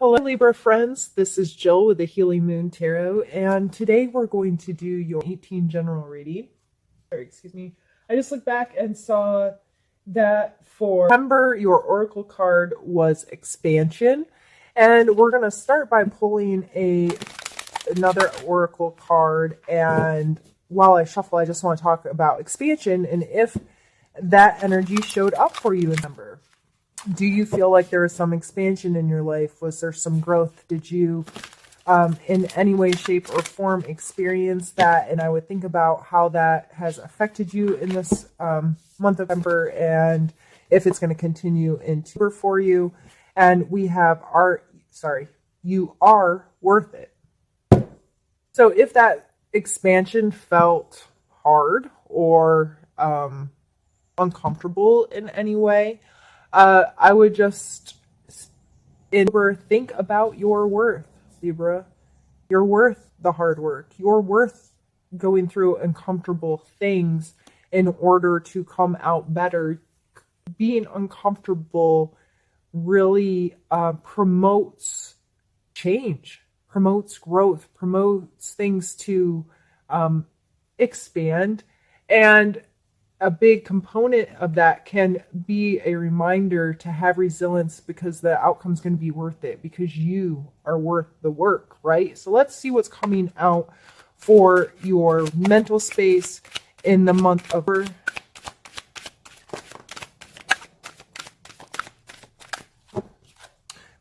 Hello, Libra friends. This is Jill with the Healing Moon Tarot, and today we're going to do your 18 general reading. Excuse me. I just looked back and saw that for September, your oracle card was expansion, and we're going to start by pulling another oracle card. And while I shuffle, I just want to talk about expansion and if that energy showed up for you in September. Do you feel like there was some expansion in your life? Was there some growth? Did you, in any way, shape, or form, experience that? And I would think about how that has affected you in this month of November, and if it's going to continue into November for you. And we have you are worth it. So if that expansion felt hard or uncomfortable in any way, I would just think about your worth, Libra. You're worth the hard work. You're worth going through uncomfortable things in order to come out better. Being uncomfortable really promotes change, promotes growth, promotes things to expand. And a big component of that can be a reminder to have resilience, because the outcome's going to be worth it, because you are worth the work, right? So let's see what's coming out for your mental space in the month of November.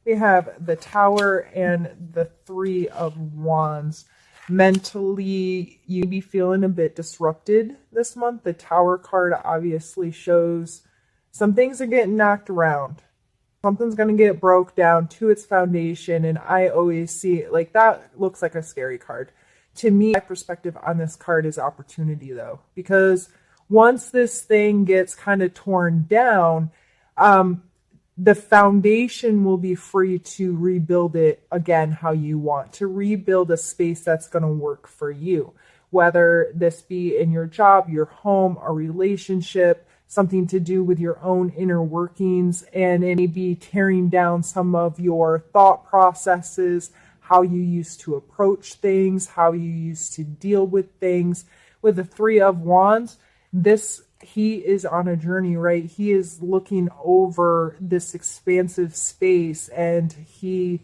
We have the Tower and the Three of Wands. Mentally, you be feeling a bit disrupted this month. The Tower card obviously shows some things are getting knocked around. Something's going to get broke down to its foundation, and I always see it like that. Looks like a scary card. To me, my perspective on this card is opportunity, though, because once this thing gets kind of torn down, the foundation will be free to rebuild it again how you want, to rebuild a space that's going to work for you, whether this be in your job, your home, a relationship, something to do with your own inner workings, and it may be tearing down some of your thought processes, how you used to approach things, how you used to deal with things. With the Three of Wands, he is on a journey, right? He is looking over this expansive space, and he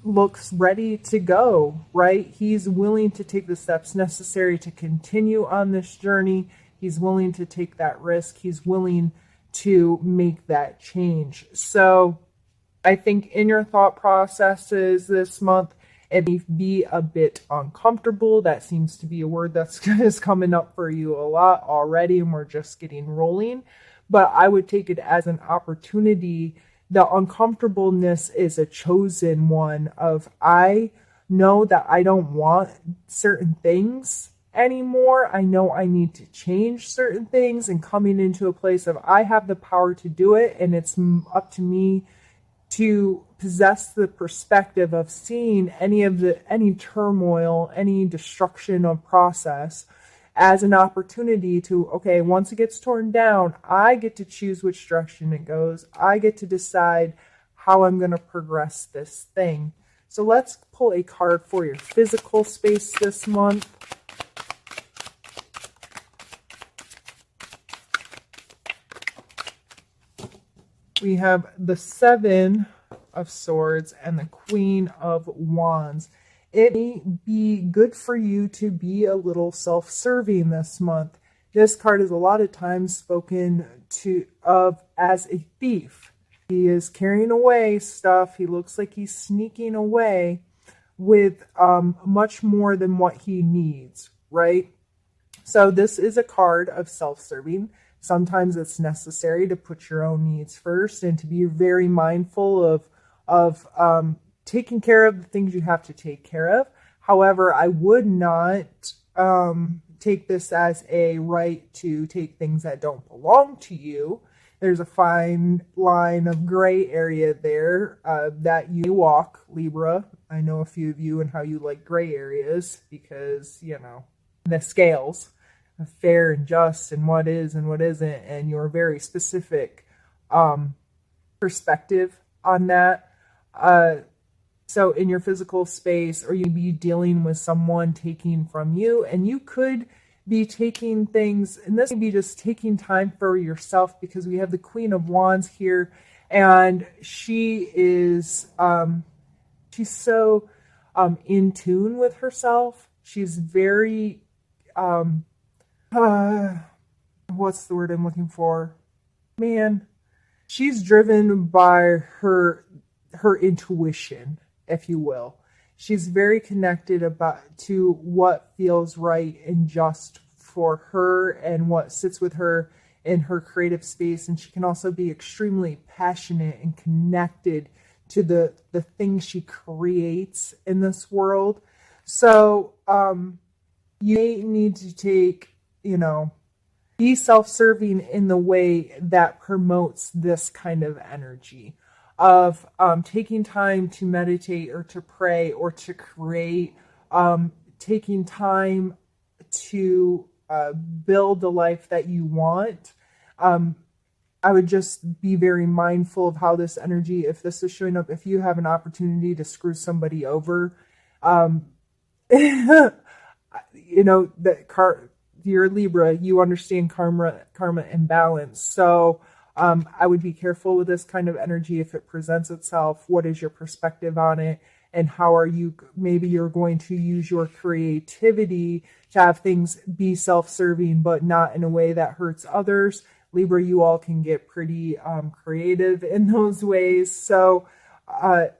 looks ready to go, right? He's willing to take the steps necessary to continue on this journey. He's willing to take that risk. He's willing to make that change. So I think in your thought processes this month, it may be a bit uncomfortable. That seems to be a word that's coming up for you a lot already, and we're just getting rolling. But I would take it as an opportunity. The uncomfortableness is a chosen one of, I know that I don't want certain things anymore. I know I need to change certain things, and coming into a place of I have the power to do it, and it's up to me to possess the perspective of seeing any turmoil, any destruction of process as an opportunity to, okay, once it gets torn down, I get to choose which direction it goes. I get to decide how I'm going to progress this thing. So let's pull a card for your physical space this month. We have the Seven of Swords and the Queen of Wands. It may be good for you to be a little self-serving this month. This card is a lot of times spoken of as a thief. He is carrying away stuff. He looks like he's sneaking away with much more than what he needs, right? So this is a card of self-serving. Sometimes it's necessary to put your own needs first and to be very mindful of taking care of the things you have to take care of. However, I would not take this as a right to take things that don't belong to you. There's a fine line of gray area there that you walk, Libra. I know a few of you and how you like gray areas because, you know, the scales. Fair and just and what is and what isn't, and your very specific perspective on that. So in your physical space, or you be dealing with someone taking from you, and you could be taking things, and this may be just taking time for yourself, because we have the Queen of Wands here, and she's so in tune with herself. She's very what's the word I'm looking for? Man, she's driven by her intuition, if you will. She's very connected to what feels right and just for her and what sits with her in her creative space. And she can also be extremely passionate and connected to the things she creates in this world. So you may need to take, be self-serving in the way that promotes this kind of energy of taking time to meditate or to pray or to create, taking time to build the life that you want. I would just be very mindful of how this energy, if this is showing up, if you have an opportunity to screw somebody over, you're Libra, you understand karma and balance. So I would be careful with this kind of energy if it presents itself. What is your perspective on it? And how are you, maybe you're going to use your creativity to have things be self-serving, but not in a way that hurts others. Libra, you all can get pretty creative in those ways. So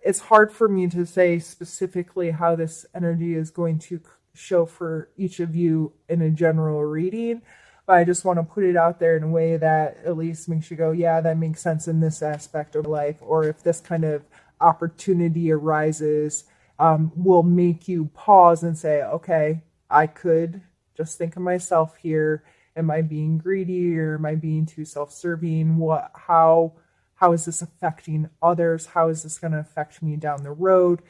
it's hard for me to say specifically how this energy is going to show for each of you in a general reading, but I just want to put it out there in a way that at least makes you go, yeah, that makes sense in this aspect of life. Or if this kind of opportunity arises, will make you pause and say, okay, I could just think of myself here. Am I being greedy, or am I being too self-serving? How is this affecting others? How is this going to affect me down the road?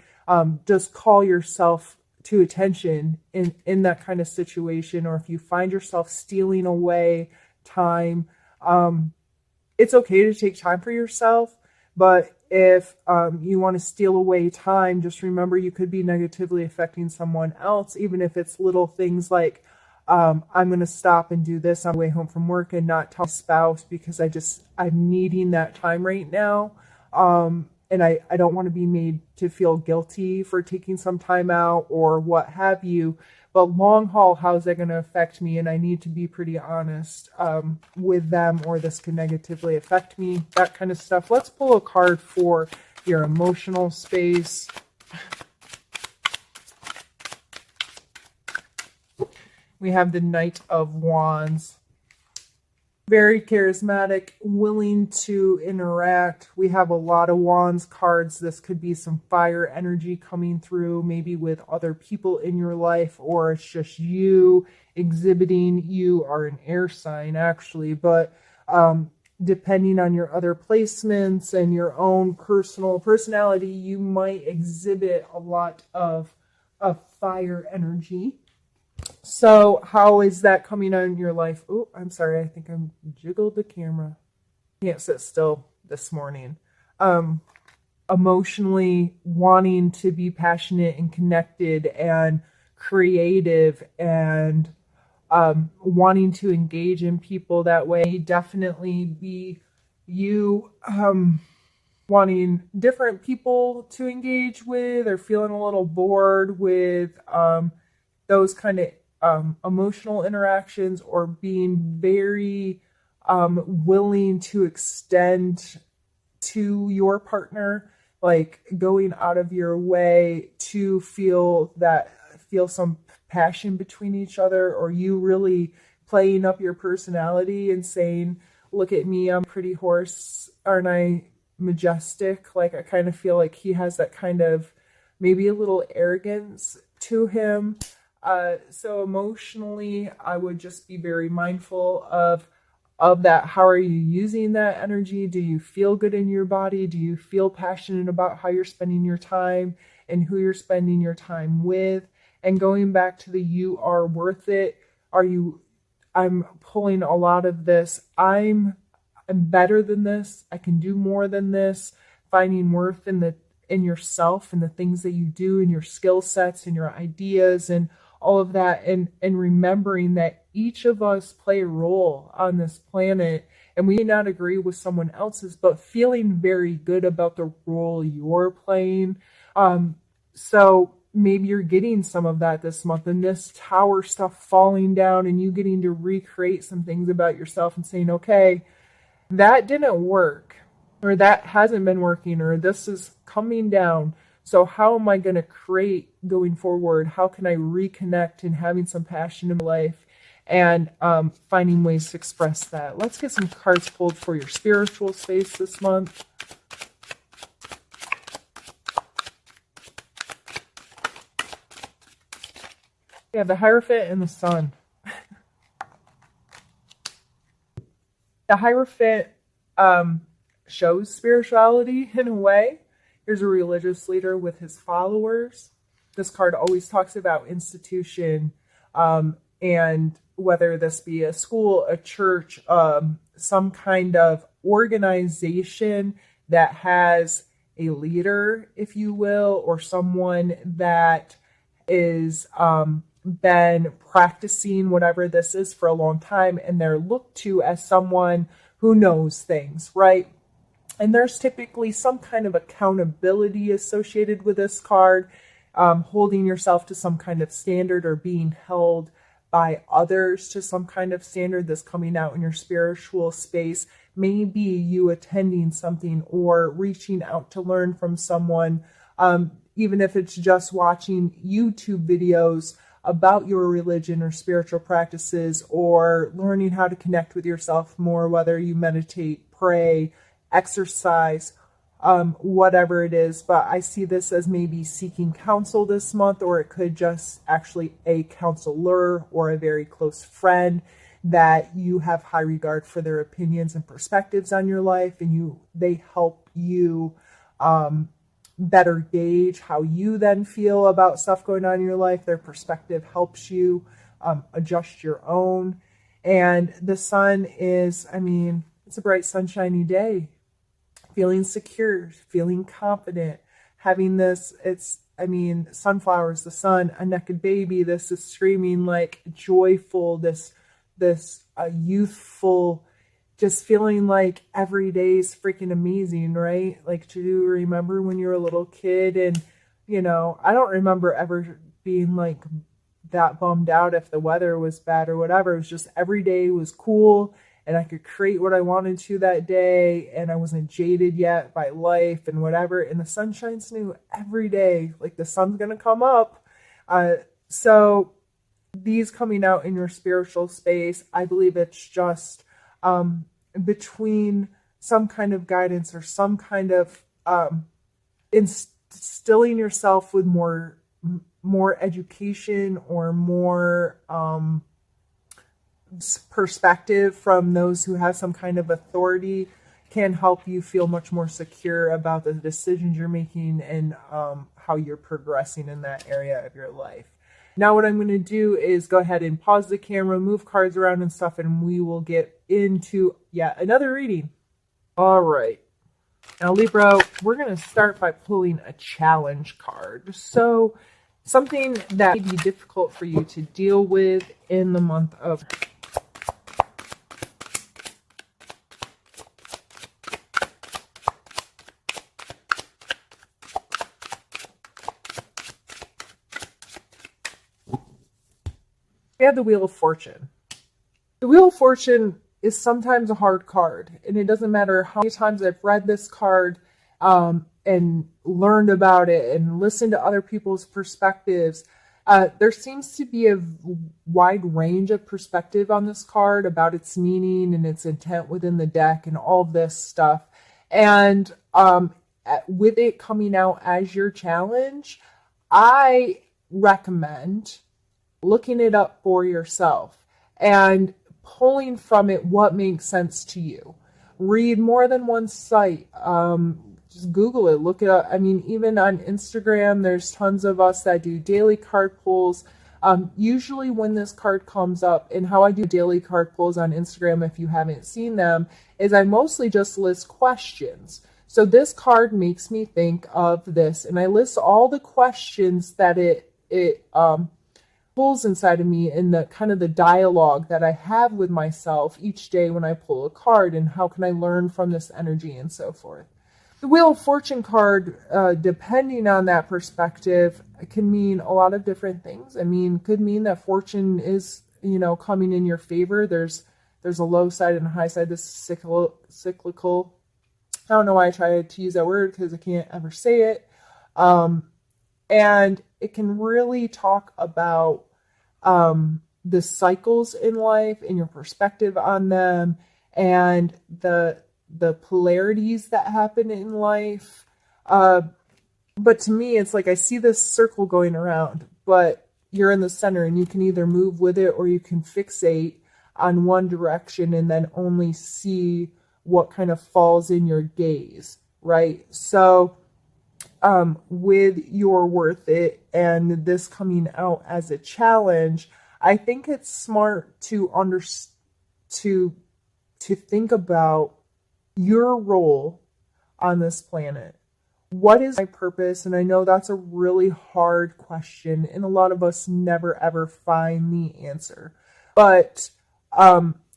Just call yourself to attention in that kind of situation. Or if you find yourself stealing away time, it's okay to take time for yourself. But if you want to steal away time, just remember you could be negatively affecting someone else, even if it's little things like, I'm going to stop and do this on the way home from work and not tell my spouse because I'm needing that time right now. And I don't want to be made to feel guilty for taking some time out or what have you. But long haul, how's that going to affect me? And I need to be pretty honest with them, or this could negatively affect me, that kind of stuff. Let's pull a card for your emotional space. We have the Knight of Wands. Very charismatic, willing to interact. We have a lot of Wands cards. This could be some fire energy coming through, maybe with other people in your life, or it's just you exhibiting. You are an air sign, actually, but depending on your other placements and your own personality, you might exhibit a lot of fire energy. So how is that coming on in your life? Oh, I'm sorry. I think I jiggled the camera. Can't sit still this morning. Emotionally wanting to be passionate and connected and creative and wanting to engage in people that way. Definitely be you wanting different people to engage with, or feeling a little bored with those kind of emotional interactions, or being very willing to extend to your partner, like going out of your way to feel some passion between each other, or you really playing up your personality and saying, look at me, I'm a pretty horse, aren't I majestic? Like, I kind of feel like he has that kind of maybe a little arrogance to him. So emotionally, I would just be very mindful of that. How are you using that energy? Do you feel good in your body? Do you feel passionate about how you're spending your time and who you're spending your time with? And going back to the you are worth it. I'm pulling a lot of this. I'm better than this. I can do more than this. Finding worth in in yourself and the things that you do and your skill sets and your ideas and all of that, and remembering that each of us play a role on this planet, and we may not agree with someone else's, but feeling very good about the role you're playing. So maybe you're getting some of that this month, and this tower stuff falling down and you getting to recreate some things about yourself and saying, okay, that didn't work, or that hasn't been working, or this is coming down. So how am I going to create going forward? How can I reconnect and having some passion in my life, and finding ways to express that? Let's get some cards pulled for your spiritual space this month. Yeah, the Hierophant and the Sun. The Hierophant shows spirituality in a way. Here's a religious leader with his followers. This card always talks about institution, and whether this be a school, a church, some kind of organization that has a leader, if you will, or someone that is been practicing whatever this is for a long time, and they're looked to as someone who knows things, right? And there's typically some kind of accountability associated with this card, holding yourself to some kind of standard or being held by others to some kind of standard that's coming out in your spiritual space. Maybe you attending something or reaching out to learn from someone, even if it's just watching YouTube videos about your religion or spiritual practices, or learning how to connect with yourself more, whether you meditate, pray, exercise, whatever it is. But I see this as maybe seeking counsel this month, or it could just actually a counselor or a very close friend that you have high regard for their opinions and perspectives on your life, and they help you better gauge how you then feel about stuff going on in your life. Their perspective helps you adjust your own. And the Sun is, it's a bright, sunshiny day. Feeling secure, feeling confident, having this, sunflowers, the sun, a naked baby. This is screaming like joyful, this youthful, just feeling like every day is freaking amazing, right? Like, to remember when you were a little kid, and, I don't remember ever being like that bummed out if the weather was bad or whatever. It was just every day was cool, and I could create what I wanted to that day, and I wasn't jaded yet by life and whatever. And the sun shines new every day. Like, the sun's going to come up. So these coming out in your spiritual space, I believe it's just between some kind of guidance or some kind of instilling yourself with more education or more perspective from those who have some kind of authority can help you feel much more secure about the decisions you're making and how you're progressing in that area of your life. Now what I'm going to do is go ahead and pause the camera, move cards around and stuff, and we will get into yet another reading. All right. Now, Libra, we're going to start by pulling a challenge card. So something that may be difficult for you to deal with in the month of we have the Wheel of Fortune. The Wheel of Fortune is sometimes a hard card, and it doesn't matter how many times I've read this card and learned about it and listened to other people's perspectives. There seems to be a wide range of perspective on this card about its meaning and its intent within the deck and all this stuff. And with it coming out as your challenge, I recommend looking it up for yourself and pulling from it what makes sense to you. Read more than one site. Just Google it, look it up. Even on Instagram, there's tons of us that do daily card pulls. Usually when this card comes up, and how I do daily card pulls on Instagram, if you haven't seen them, is I mostly just list questions. So this card makes me think of this, and I list all the questions that it pulls inside of me in the kind of the dialogue that I have with myself each day when I pull a card, and how can I learn from this energy and so forth. The Wheel of Fortune card, depending on that perspective, can mean a lot of different things. I mean, could mean that fortune is, coming in your favor. There's a low side and a high side. This is cyclical. I don't know why I try to use that word because I can't ever say it. And it can really talk about the cycles in life and your perspective on them, and the polarities that happen in life. But to me, it's like I see this circle going around, but you're in the center, and you can either move with it or you can fixate on one direction and then only see what kind of falls in your gaze, right? So with your worth it and this coming out as a challenge, I think it's smart to think about your role on this planet. What is my purpose? And I know that's a really hard question, and a lot of us never ever find the answer. But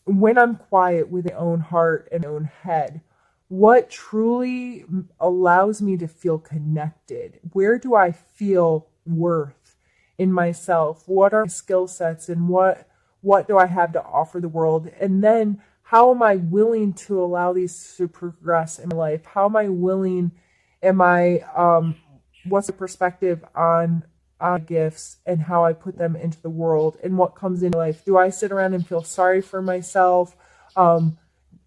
when I'm quiet with my own heart and my own head, what truly allows me to feel connected? Where do I feel worth in myself? What are my skill sets, and what do I have to offer the world? And then how am I willing to allow these to progress in my life? How am I willing? What's the perspective on gifts and how I put them into the world and what comes into life? Do I sit around and feel sorry for myself? Am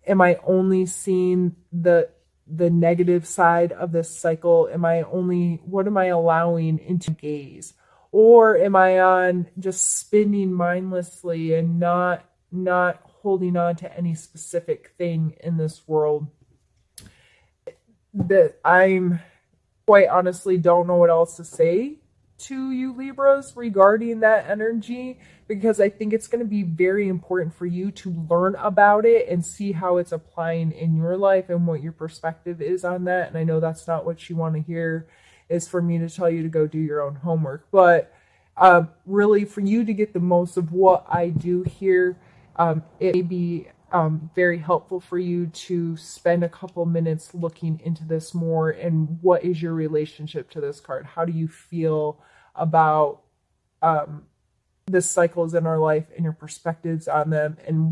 I only seeing the negative side of this cycle? What am I allowing into gaze? Or am I on just spinning mindlessly and not holding on to any specific thing in this world? That I'm quite honestly don't know what else to say to you Libras regarding that energy, because I think it's going to be very important for you to learn about it and see how it's applying in your life and what your perspective is on that. And I know that's not what you want to hear, is for me to tell you to go do your own homework, but really for you to get the most of what I do here, it may be very helpful for you to spend a couple minutes looking into this more. And what is your relationship to this card? How do you feel about the cycles in our life and your perspectives on them, and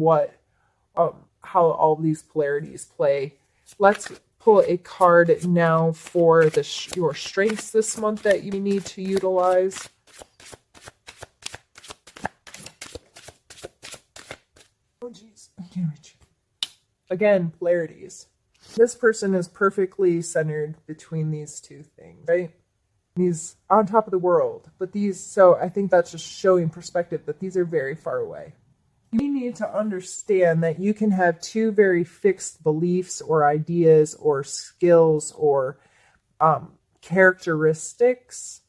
how all these polarities play? Let's pull a card now for your strengths this month that you need to utilize. Oh, geez. I can't reach it. Again, polarities. This person is perfectly centered between these two things, right? He's on top of the world, so I think that's just showing perspective that these are very far away. You need to understand that you can have two very fixed beliefs or ideas or skills or characteristics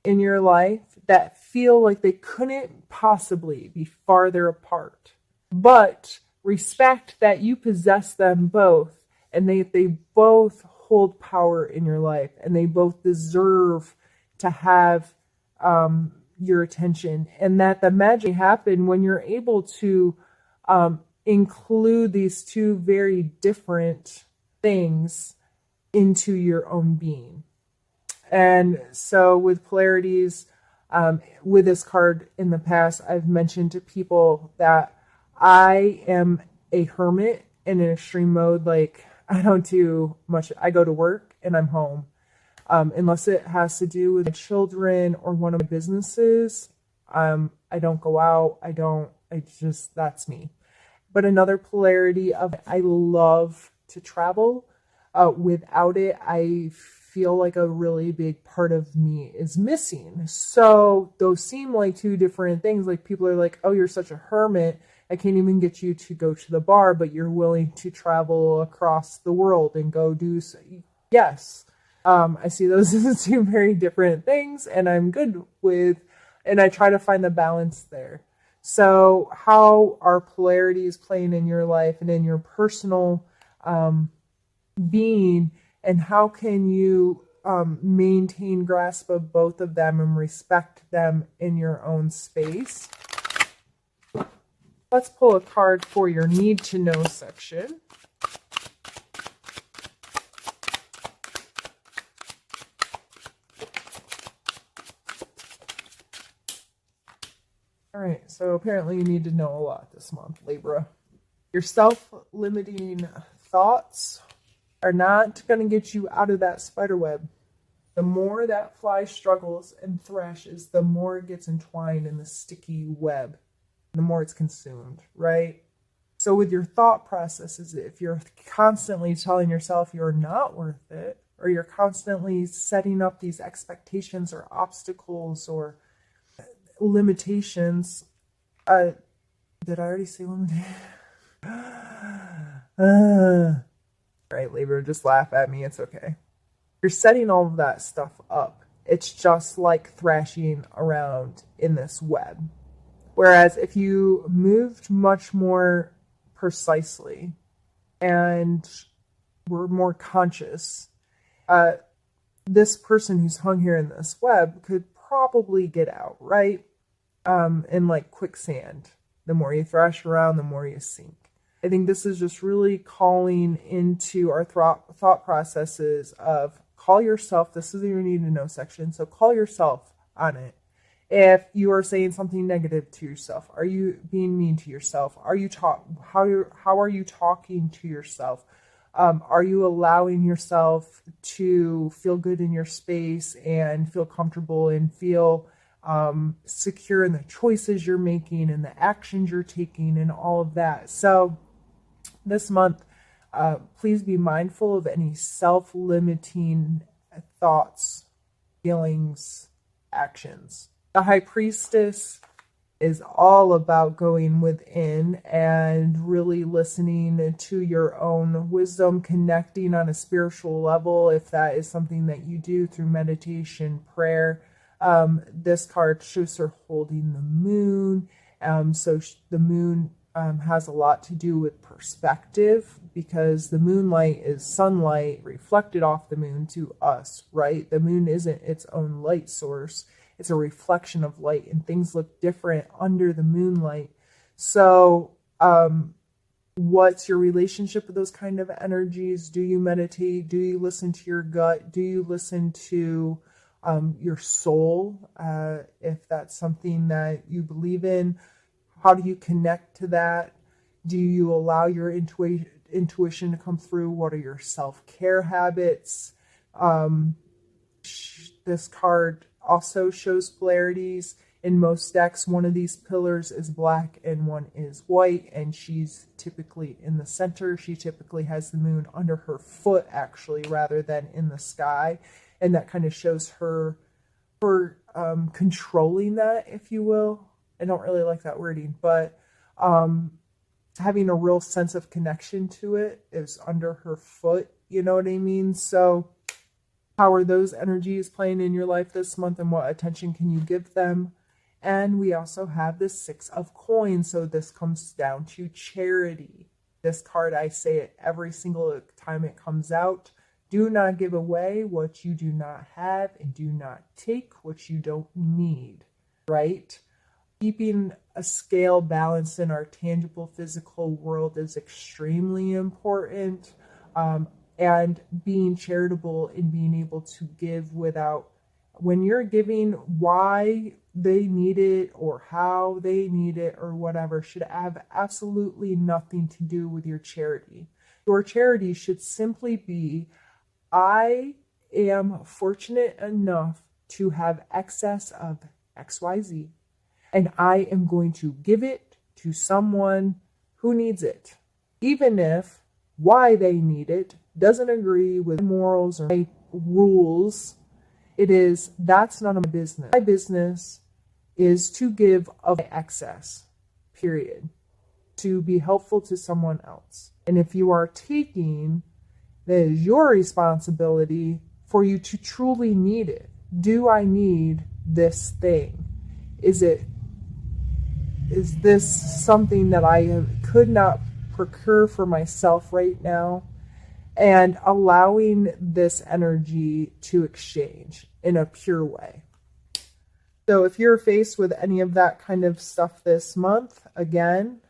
in your life that feel like they couldn't possibly be farther apart. But respect that you possess them both, and they both hold power in your life, and they both deserve to have your attention, and that the magic happen when you're able to include these two very different things into your own being. And so with polarities, with this card in the past, I've mentioned to people that I am a hermit in an extreme mode. Like, I don't do much. I go to work and I'm home. Unless it has to do with my children or one of my businesses, I don't go out. That's me. But another polarity of I love to travel. Without it, I feel like a really big part of me is missing. So those seem like two different things. Like, people are like, oh, you're such a hermit. I can't even get you to go to the bar, but you're willing to travel across the world and go do so. Yes. I see those as two very different things, and I'm good with, and I try to find the balance there. So how are polarities playing in your life and in your personal being, And how can you maintain grasp of both of them and respect them in your own space? Let's pull a card for your need to know section. All right, so apparently you need to know a lot this month, Libra. Your self-limiting thoughts are not going to get you out of that spider web. The more that fly struggles and thrashes, the more it gets entwined in the sticky web, the more it's consumed, right? So with your thought processes, if you're constantly telling yourself you're not worth it, or you're constantly setting up these expectations or obstacles or limitations, did I already say limitations? Right, Libra, just laugh at me, it's okay. You're setting all of that stuff up. It's just like thrashing around in this web. Whereas if you moved much more precisely and were more conscious, this person who's hung here in this web could probably get out, right? In like quicksand. The more you thrash around, the more you sink. I think this is just really calling into our thought processes of call yourself. This is your need to know section. So call yourself on it. If you are saying something negative to yourself, are you being mean to yourself? How are you talking to yourself? Are you allowing yourself to feel good in your space and feel comfortable and feel secure in the choices you're making and the actions you're taking and all of that? So this month, please be mindful of any self-limiting thoughts, feelings, actions. The High Priestess is all about going within and really listening to your own wisdom, connecting on a spiritual level, if that is something that you do through meditation, prayer. This card shows her holding the moon. So the moon has a lot to do with perspective, because the moonlight is sunlight reflected off the moon to us, right? The moon isn't its own light source. It's a reflection of light, and things look different under the moonlight. So what's your relationship with those kind of energies? Do you meditate? Do you listen to your gut? Do you listen to your soul, if that's something that you believe in? How do you connect to that? Do you allow your intuition to come through? What are your self-care habits? This card also shows polarities. In most decks, one of these pillars is black and one is white, and she's typically in the center. She typically has the moon under her foot, actually, rather than in the sky. And that kind of shows her controlling that, if you will. I don't really like that wording, but having a real sense of connection to it is under her foot. You know what I mean? So how are those energies playing in your life this month, and what attention can you give them? And we also have the Six of Coins. So this comes down to charity. This card, I say it every single time it comes out. Do not give away what you do not have, and do not take what you don't need, right? Keeping a scale balance in our tangible physical world is extremely important. And being charitable and being able to give without, when you're giving, why they need it or how they need it or whatever should have absolutely nothing to do with your charity. Your charity should simply be, I am fortunate enough to have excess of XYZ, and I am going to give it to someone who needs it, even if why they need it doesn't agree with morals or my rules. That's none of my business. My business is to give of excess, period, to be helpful to someone else. And if you are taking, that is your responsibility for you to truly need it. Do I need this thing? Is this something that I could not procure for myself right now? and allowing this energy to exchange in a pure way. So if you're faced with any of that kind of stuff this month, again,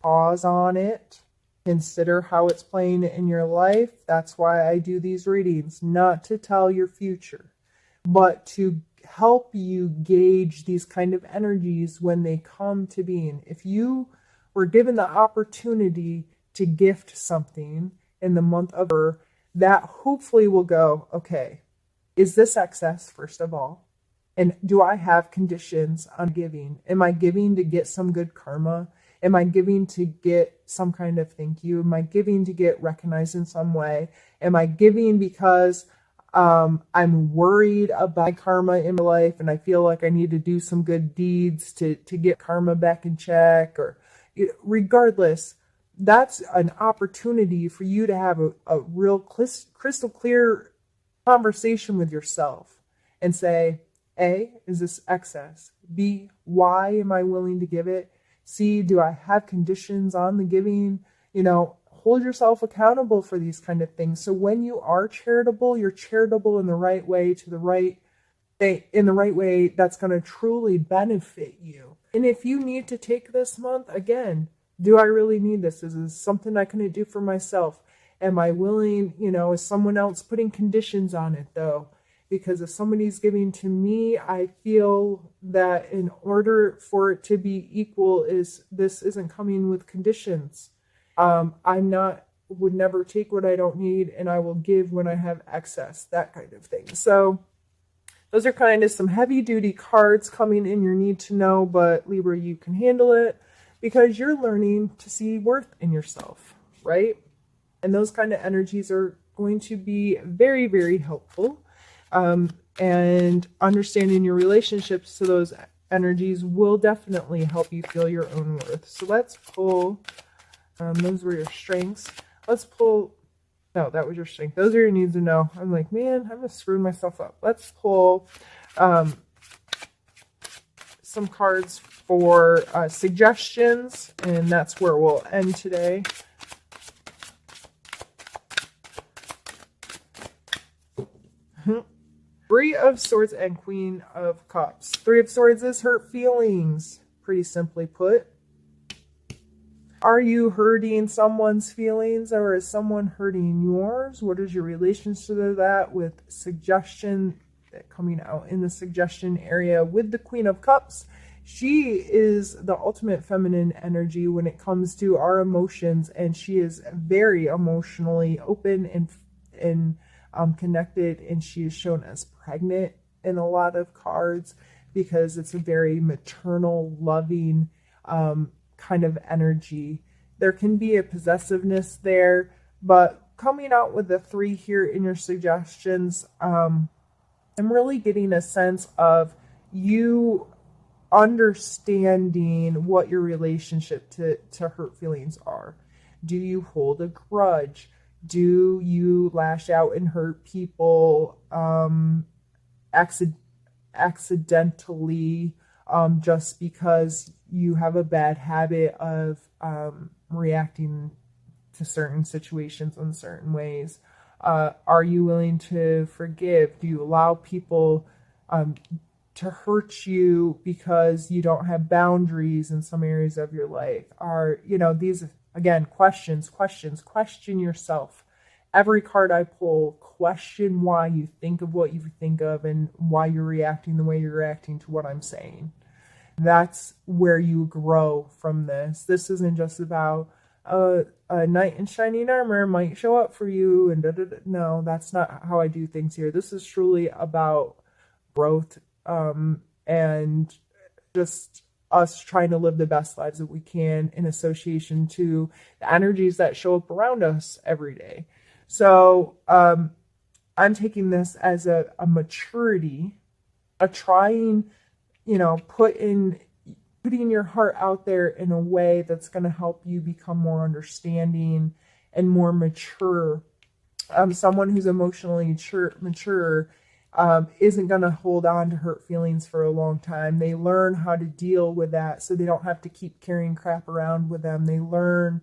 pause on it. Consider how it's playing in your life. That's why I do these readings, not to tell your future, but to help you gauge these kind of energies when they come to being. If you were given the opportunity to gift something in the month of November, that hopefully will go, okay, is this excess, first of all? And do I have conditions on giving? Am I giving to get some good karma? Am I giving to get some kind of thank you? Am I giving to get recognized in some way? Am I giving because I'm worried about my karma in my life and I feel like I need to do some good deeds to get karma back in check? Or regardless, that's an opportunity for you to have a real crystal clear conversation with yourself and say, A, is this excess? B, why am I willing to give it? C, do I have conditions on the giving? Hold yourself accountable for these kind of things. So when you are charitable, you're charitable in the right way, in the right way that's going to truly benefit you. And if you need to take this month, again, do I really need this? Is this something I can do for myself? Am I willing, is someone else putting conditions on it though? Because if somebody's giving to me, I feel that in order for it to be equal, this isn't coming with conditions. Would never take what I don't need, and I will give when I have excess, that kind of thing. So those are kind of some heavy duty cards coming in your need to know, but Libra, you can handle it because you're learning to see worth in yourself, right? And those kind of energies are going to be very, very helpful. And understanding your relationships to those energies will definitely help you feel your own worth. So let's pull, those were your strengths. Let's pull, no, that was your strength. Those are your needs to know. I'm like, man, I'm just screwing myself up. Let's pull some cards for suggestions, and that's where we'll end today. Three of Swords and Queen of Cups. Three of Swords is hurt feelings, pretty simply put. Are you hurting someone's feelings, or is someone hurting yours? What is your relationship to that with suggestion coming out in the suggestion area with the Queen of Cups? She is the ultimate feminine energy when it comes to our emotions, and she is very emotionally open and connected, and she is shown as pregnant in a lot of cards because it's a very maternal, loving kind of energy. There can be a possessiveness there, but coming out with the 3 here in your suggestions, I'm really getting a sense of you understanding what your relationship to hurt feelings are. Do you hold a grudge? Do you lash out and hurt people accidentally just because you have a bad habit of reacting to certain situations in certain ways? Are you willing to forgive? Do you allow people to hurt you because you don't have boundaries in some areas of your life? Are, these, again, questions, question yourself. Every card I pull, question why you think of what you think of and why you're reacting the way you're reacting to what I'm saying. That's where you grow from this. This isn't just about a knight in shining armor might show up for you and no, that's not how I do things here. This is truly about growth and just us trying to live the best lives that we can in association to the energies that show up around us every day. So I'm taking this as a maturity, a trying, putting your heart out there in a way that's going to help you become more understanding and more mature. Someone who's emotionally mature isn't going to hold on to hurt feelings for a long time. They learn how to deal with that so they don't have to keep carrying crap around with them. They learn,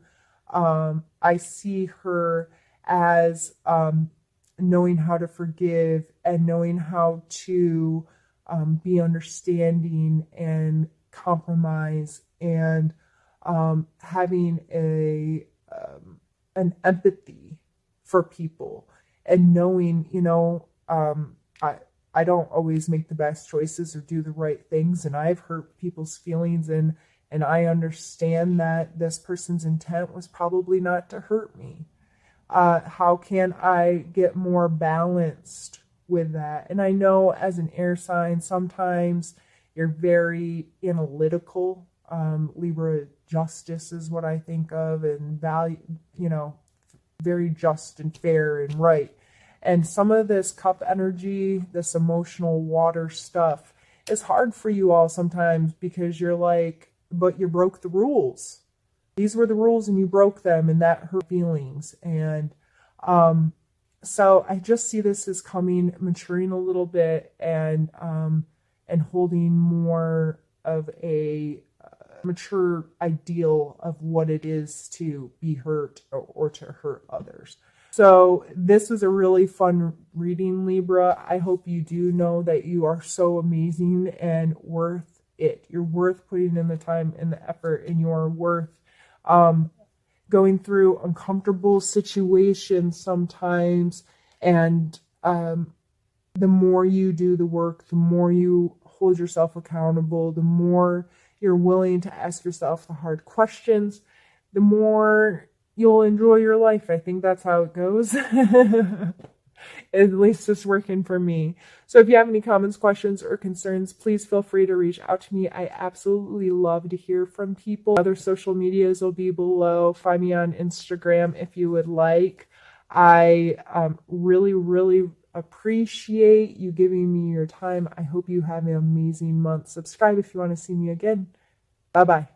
I see her as knowing how to forgive and knowing how to be understanding and compromise, and having an empathy for people, and knowing, I don't always make the best choices or do the right things, and I've hurt people's feelings, and I understand that this person's intent was probably not to hurt me. How can I get more balanced with that? And I know as an air sign, sometimes you're very analytical. Libra justice is what I think of, and value, very just and fair and right. And some of this cup energy, this emotional water stuff, is hard for you all sometimes, because you're like, but you broke the rules. These were the rules and you broke them, and that hurt feelings. And so I just see this as maturing a little bit, and holding more of a mature ideal of what it is to be hurt or to hurt others. So this was a really fun reading, Libra. I hope you do know that you are so amazing and worth it. You're worth putting in the time and the effort, and you're worth going through uncomfortable situations sometimes. And the more you do the work, the more you hold yourself accountable, the more you're willing to ask yourself the hard questions, the more you'll enjoy your life. I think that's how it goes. At least it's working for me. So if you have any comments, questions, or concerns, please feel free to reach out to me. I absolutely love to hear from people. Other social medias will be below. Find me on Instagram if you would like. I really, really appreciate you giving me your time. I hope you have an amazing month. Subscribe if you want to see me again. Bye-bye.